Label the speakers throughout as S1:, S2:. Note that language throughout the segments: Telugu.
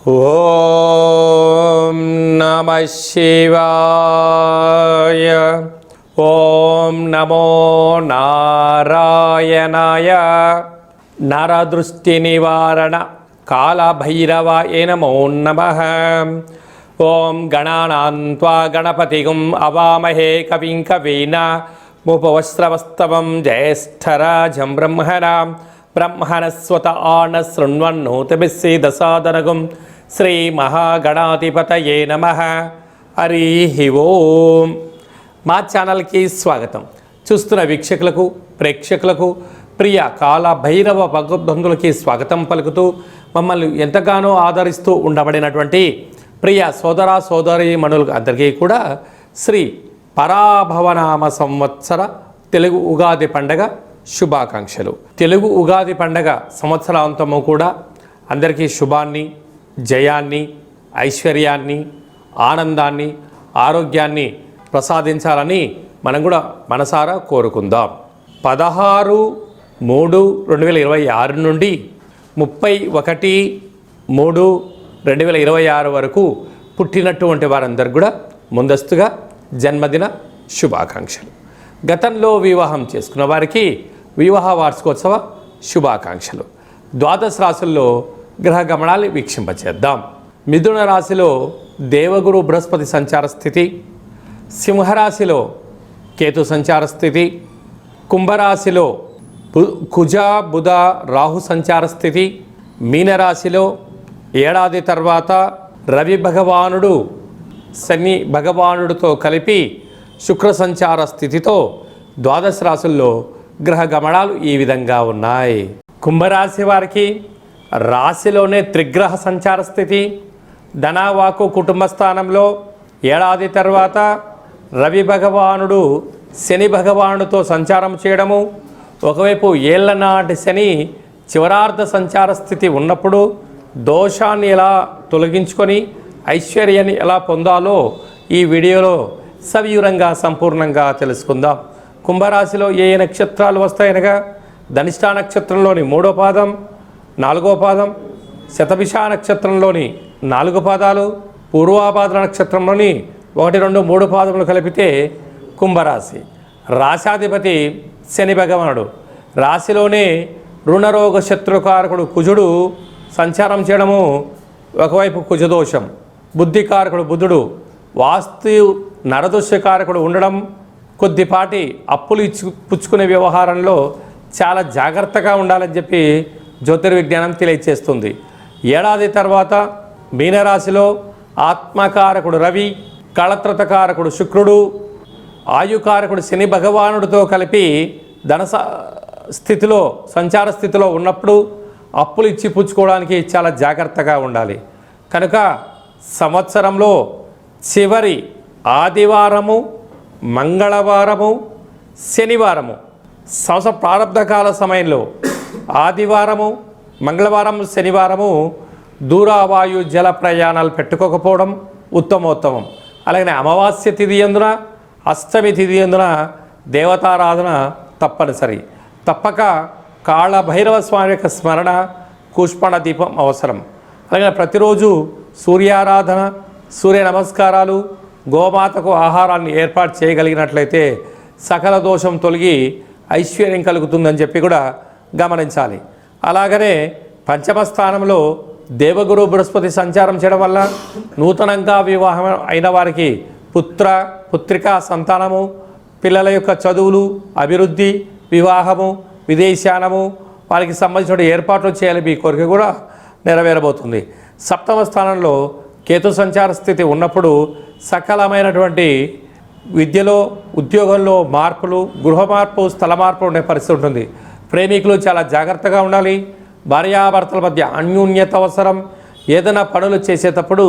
S1: ఓం నమః శివాయ. ఓం నమో నారాయణాయ. నరదృష్టి నివారణ కాళభైరవాయ నమో నమః. ఓం గణానాం త్వా గణపతిగుం అవామహే కవిం కవీనాముపవస్రవస్తవం జ్యేష్ఠరాజం బ్రహ్మణస్వత ఆన శృణ్వన్నోతిభిస్సేదసాదనగుం శ్రీ మహాగణాధిపతయే నమః. హరి ఓం. మా ఛానల్కి స్వాగతం. చూస్తున్న వీక్షకులకు ప్రేక్షకులకు ప్రియ కాళభైరవ భగవద్బంధులకి స్వాగతం పలుకుతూ మమ్మల్ని ఎంతగానో ఆదరిస్తూ ఉండబడినటువంటి ప్రియ సోదర సోదరీమణులకు అందరికీ కూడా శ్రీ పరాభవనామ సంవత్సర తెలుగు ఉగాది పండగ శుభాకాంక్షలు. తెలుగు ఉగాది పండగ సంవత్సరాంతము కూడా అందరికీ శుభాన్ని, జయాన్ని, ఐశ్వర్యాన్ని, ఆనందాన్ని, ఆరోగ్యాన్ని ప్రసాదించాలని మనం కూడా మనసారా కోరుకుందాం. 16/3/2026 నుండి 31/3/2026 వరకు పుట్టినటువంటి వారందరూ కూడా ముందస్తుగా జన్మదిన శుభాకాంక్షలు. గతంలో వివాహం చేసుకున్న వారికి వివాహ వార్షికోత్సవ శుభాకాంక్షలు. ద్వాదశ రాశుల్లో గ్రహ గమనాలు వీక్షింపచేద్దాం. మిథున రాశిలో దేవగురు బృహస్పతి సంచార స్థితి, సింహరాశిలో కేతు సంచార స్థితి, కుంభరాశిలో కుజ బుధ రాహు సంచార స్థితి, మీనరాశిలో ఏడాది తర్వాత రవి భగవానుడు శని భగవానుడితో కలిపి శుక్ర సంచార స్థితితో ద్వాదశ రాశుల్లో గ్రహ గమనాలు ఈ విధంగా ఉన్నాయి. కుంభరాశి వారికి రాశిలోనే త్రిగ్రహ సంచార స్థితి, ధనవాకు కుటుంబ స్థానంలో ఏడాది తర్వాత రవి భగవానుడు శని భగవానుడితో సంచారం చేయడము, ఒకవైపు ఏళ్ల నాటి శని చివరార్ధ సంచార స్థితి ఉన్నప్పుడు దోషాన్ని ఎలా తొలగించుకొని ఐశ్వర్యాన్ని ఎలా పొందాలో ఈ వీడియోలో సవివరంగా సంపూర్ణంగా తెలుసుకుందాం. కుంభరాశిలో ఏ నక్షత్రాలు వస్తాయనగా ధనిష్ఠా నక్షత్రంలోని 3వ పాదం, 4వ పాదం, శతభిష నక్షత్రంలోని 4 పాదాలు, పూర్వాభాద్ర నక్షత్రంలోని 1, 2, 3 పాదములు కలిపితే కుంభరాశి. రాశాధిపతి శని భగవానుడు. రాశిలోనే రుణరోగ శత్రుకారకుడు కుజుడు సంచారం చేయడము, ఒకవైపు కుజదోషం. బుద్ధికారకుడు బుధుడు, వాస్తు నరదోషకారకుడు ఉండడం, కొద్దిపాటి అప్పులు పుచ్చుకునే వ్యవహారంలో చాలా జాగ్రత్తగా ఉండాలని చెప్పి జ్యోతిర్విజ్ఞానం తెలియచేస్తుంది. ఏడాది తర్వాత మీనరాశిలో ఆత్మకారకుడు రవి, కళత్రతకారకుడు శుక్రుడు, ఆయుకారకుడు శని భగవానుడితో కలిపి ధన స్థితిలో సంచార స్థితిలో ఉన్నప్పుడు అప్పులు ఇచ్చి పుచ్చుకోవడానికి చాలా జాగ్రత్తగా ఉండాలి. కనుక సంవత్సరంలో చివరి ఆదివారము, మంగళవారము, శనివారము, సంవత్సర ప్రారంభకాల సమయంలో ఆదివారము, మంగళవారం, శనివారము దూరవాయు జల ప్రయాణాలు పెట్టుకోకపోవడం ఉత్తమోత్తమం. అలాగే అమావాస్య తిథి యందున, అష్టమి తిథి యందున దేవతారాధన తప్పనిసరి. తప్పక కాళభైరవ స్వామి యొక్క స్మరణ, కూష్పణ దీపం అవసరం. అలాగే ప్రతిరోజు సూర్యారాధన, సూర్య నమస్కారాలు, గోమాతకు ఆహారాన్ని ఏర్పాటు చేయగలిగినట్లయితే సకల దోషం తొలగి ఐశ్వర్యం కలుగుతుందని చెప్పి కూడా గమనించాలి. అలాగనే పంచమ స్థానంలో దేవగురు బృహస్పతి సంచారం చేయడం వల్ల నూతనంగా వివాహం అయిన వారికి పుత్రికా సంతానము, పిల్లల యొక్క చదువులు, అభివృద్ధి, వివాహము, విదేశానము, వారికి సంబంధించిన ఏర్పాట్లు చేయాలి. మీ కోరిక కూడా నెరవేరబోతుంది. సప్తమ స్థానంలో కేతు సంచార స్థితి ఉన్నప్పుడు సకలమైనటువంటి విద్యలో, ఉద్యోగంలో మార్పులు, గృహ మార్పు, స్థల మార్పు ఉండే పరిస్థితి ఉంటుంది. ప్రేమికులు చాలా జాగ్రత్తగా ఉండాలి. భార్యాభర్తల మధ్య అన్యోన్యత అవసరం. ఏదైనా పనులు చేసేటప్పుడు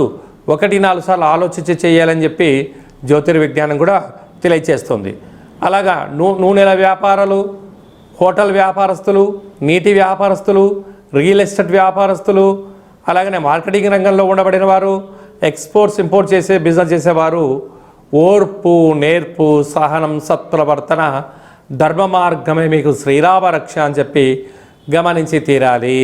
S1: 1-4 సార్లు ఆలోచించి చేయాలని చెప్పి జ్యోతిర్విజ్ఞానం కూడా తెలియచేస్తుంది. అలాగా నూనెల వ్యాపారాలు, హోటల్ వ్యాపారస్తులు, నీటి వ్యాపారస్తులు, రియల్ ఎస్టేట్ వ్యాపారస్తులు, అలాగనే మార్కెటింగ్ రంగంలో ఉండబడిన వారు, ఎక్స్పోర్ట్స్ ఇంపోర్ట్ చేసే బిజినెస్ చేసేవారు ఓర్పు, నేర్పు, సహనం, సత్ప్రవర్తన, ధర్మ మార్గమే మీకు శ్రీరామ రక్ష అని చెప్పి గమనించి తీరాలి.